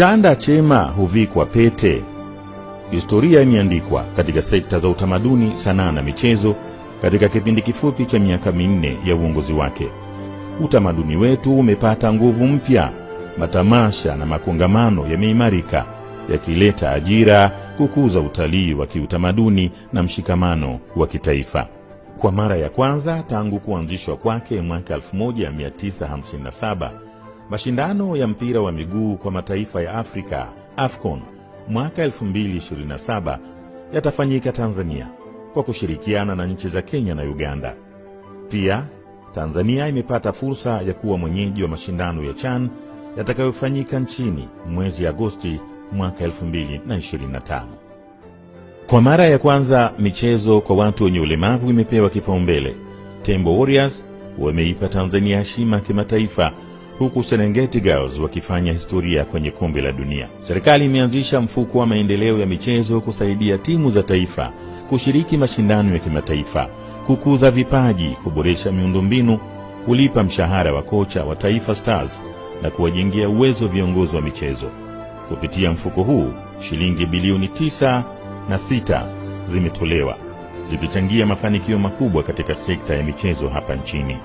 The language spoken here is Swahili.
Chanda chema huvikwa pete. Historia imeandikwa katika sekta za utamaduni, sanaa na michezo katika kipindi kifupi cha miaka 4 ya uongozi wake. Utamaduni wetu umepata nguvu mpya. Matamasha na makongamano yameimarika, yakileta ajira, kukuza utalii wa kiutamaduni na mshikamano wa kitaifa. Kwa mara ya kwanza tangu kuanzishwa kwake mwaka 1957, mashindano ya mpira wa miguu kwa mataifa ya Afrika AFCON mwaka 2027 yatafanyika Tanzania kwa kushirikiana na nchi za Kenya na Uganda. Pia Tanzania imepata fursa ya kuwa mwenyeji wa mashindano ya CHAN yatakayofanyika nchini mwezi Agosti mwaka 2025. Kwa mara ya kwanza michezo kwa watu wenye ulemavu imepewa kipaumbele. Tembo Warriors wameipa Tanzania heshima kimataifa, huku Serengeti Girls wakifanya historia kwenye kombe la dunia. Serikali imeanzisha mfuko wa maendeleo ya michezo kusaidia timu za taifa kushiriki mashindano ya kimataifa, kukuza vipaji, kuboresha miundombinu, kulipa mshahara wa kocha wa Taifa Stars na kuwajengea uwezo viongozi wa michezo. Kupitia mfuko huu, shilingi bilioni 9.6 zimetolewa, zikichangia mafanikio makubwa katika sekta ya michezo hapa nchini.